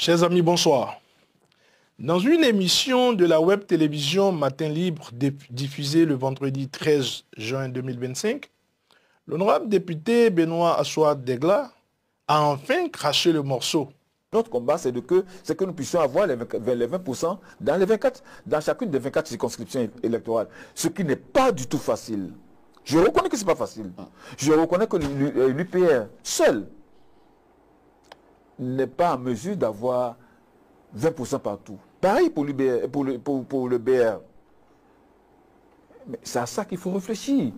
Chers amis, bonsoir. Dans une émission de la web télévision Matin Libre diffusée le vendredi 13 juin 2025, l'honorable député Benoît Assoad Degla a enfin craché le morceau. Notre combat, c'est que nous puissions avoir les 20% dans chacune des 24 circonscriptions électorales, ce qui n'est pas du tout facile. Je reconnais que ce n'est pas facile. Je reconnais que l'UPR seul n'est pas en mesure d'avoir 20% partout. Pareil pour le BR. Mais c'est à ça qu'il faut réfléchir.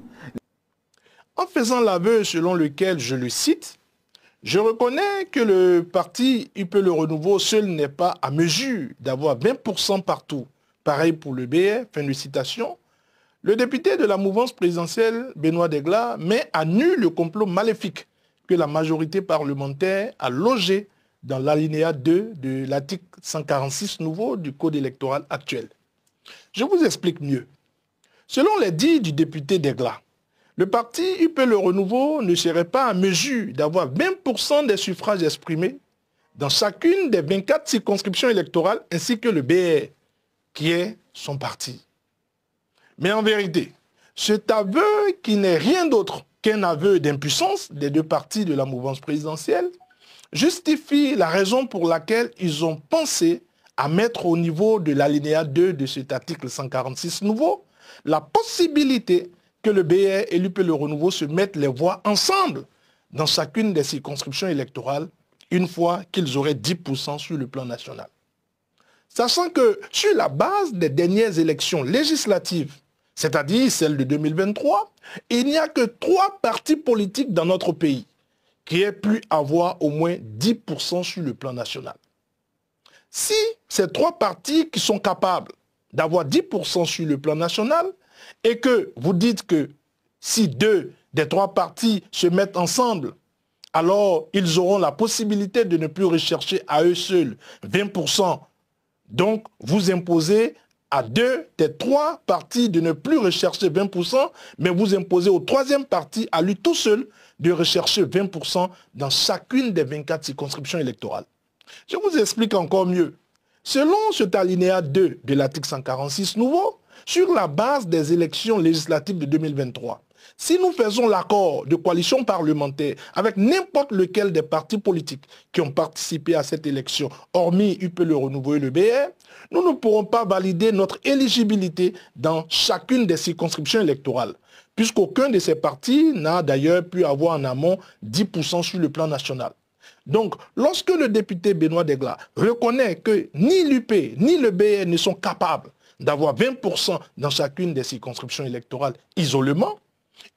En faisant l'aveu selon lequel, je le cite, je reconnais que le parti UP Le Renouveau seul n'est pas à mesure d'avoir 20% partout. Pareil pour le BR, fin de citation. Le député de la mouvance présidentielle, Benoît Degla, met à nu le complot maléfique que la majorité parlementaire a logé dans l'alinéa 2 de l'article 146 nouveau du Code électoral actuel. Je vous explique mieux. Selon les dits du député Degla, le parti UP Le Renouveau ne serait pas à mesure d'avoir 20% des suffrages exprimés dans chacune des 24 circonscriptions électorales ainsi que le BR, qui est son parti. Mais en vérité, cet aveu qui n'est rien d'autre qu'un aveu d'impuissance des deux partis de la mouvance présidentielle justifie la raison pour laquelle ils ont pensé à mettre au niveau de l'alinéa 2 de cet article 146 nouveau la possibilité que le BR et l'UP Le Renouveau se mettent les voix ensemble dans chacune des circonscriptions électorales une fois qu'ils auraient 10% sur le plan national. Sachant que sur la base des dernières élections législatives, c'est-à-dire celles de 2023, il n'y a que 3 partis politiques dans notre pays qui aient pu avoir au moins 10% sur le plan national. Si ces 3 partis qui sont capables d'avoir 10% sur le plan national, et que vous dites que si 2 des 3 partis se mettent ensemble, alors ils auront la possibilité de ne plus rechercher à eux seuls 20%. Donc vous imposez à 2 des 3 partis de ne plus rechercher 20%, mais vous imposez au 3e parti, à lui tout seul, de rechercher 20% dans chacune des 24 circonscriptions électorales. Je vous explique encore mieux. Selon cet alinéa 2 de l'article 146 nouveau, sur la base des élections législatives de 2023, si nous faisons l'accord de coalition parlementaire avec n'importe lequel des partis politiques qui ont participé à cette élection, hormis UP Le Renouveau et le BR, nous ne pourrons pas valider notre éligibilité dans chacune des circonscriptions électorales, puisqu'aucun de ces partis n'a d'ailleurs pu avoir en amont 10% sur le plan national. Donc, lorsque le député Benoît Degla reconnaît que ni l'UP ni le BR ne sont capables d'avoir 20% dans chacune des circonscriptions électorales isolément,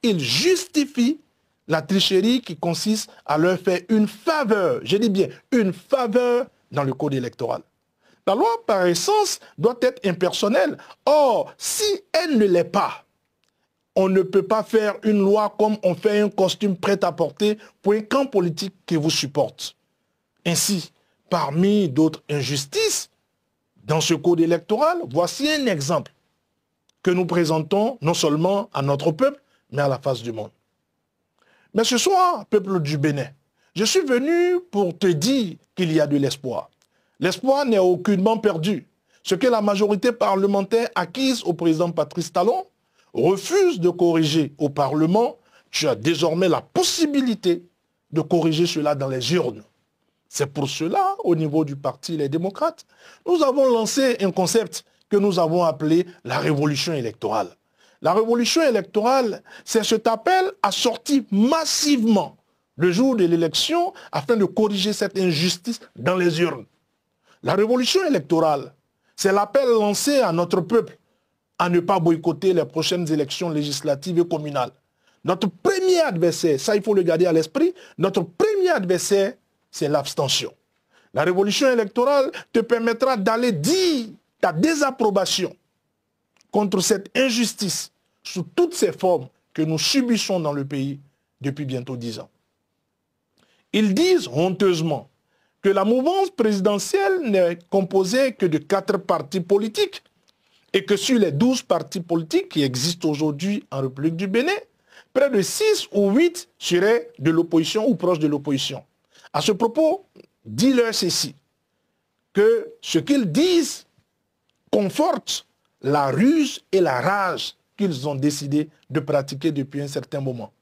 il justifie la tricherie qui consiste à leur faire une faveur, je dis bien une faveur dans le code électoral. La loi, par essence, doit être impersonnelle. Or, si elle ne l'est pas, on ne peut pas faire une loi comme on fait un costume prêt à porter pour un camp politique qui vous supporte. Ainsi, parmi d'autres injustices, dans ce code électoral, voici un exemple que nous présentons non seulement à notre peuple, mais à la face du monde. Mais ce soir, peuple du Bénin, je suis venu pour te dire qu'il y a de l'espoir. L'espoir n'est aucunement perdu. Ce que la majorité parlementaire acquise au président Patrice Talon refuse de corriger au Parlement, tu as désormais la possibilité de corriger cela dans les urnes. C'est pour cela, au niveau du Parti Les Démocrates, nous avons lancé un concept que nous avons appelé la révolution électorale. La révolution électorale, c'est cet appel à sortir massivement le jour de l'élection afin de corriger cette injustice dans les urnes. La révolution électorale, c'est l'appel lancé à notre peuple à ne pas boycotter les prochaines élections législatives et communales. Notre premier adversaire, ça il faut le garder à l'esprit, notre premier adversaire, c'est l'abstention. La révolution électorale te permettra d'aller dire ta désapprobation contre cette injustice sous toutes ses formes que nous subissons dans le pays depuis bientôt 10 ans. Ils disent honteusement que la mouvance présidentielle n'est composée que de 4 partis politiques et que sur les 12 partis politiques qui existent aujourd'hui en République du Bénin, près de 6 ou 8 seraient de l'opposition ou proches de l'opposition. À ce propos, dis-leur ceci. que ce qu'ils disent conforte la ruse et la rage qu'ils ont décidé de pratiquer depuis un certain moment.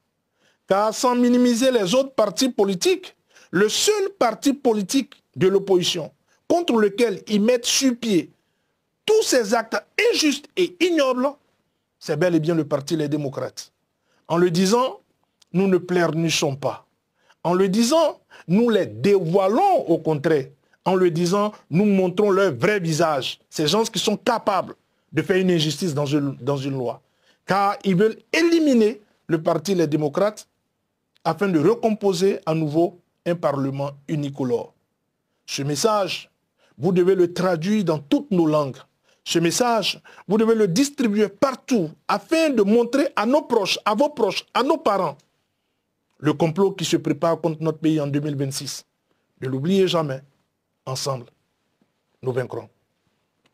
Car sans minimiser les autres partis politiques, le seul parti politique de l'opposition contre lequel ils mettent sur pied tous ces actes injustes et ignobles, c'est bel et bien le parti Les Démocrates. En le disant, nous ne pleurnichons pas. En le disant, nous les dévoilons au contraire. En le disant, nous montrons leur vrai visage. Ces gens qui sont capables de faire une injustice dans une loi. Car ils veulent éliminer le parti Les Démocrates afin de recomposer à nouveau un parlement unicolore. Ce message, vous devez le traduire dans toutes nos langues. Ce message, vous devez le distribuer partout afin de montrer à nos proches, à vos proches, à nos parents, le complot qui se prépare contre notre pays en 2026. Ne l'oubliez jamais. Ensemble, nous vaincrons.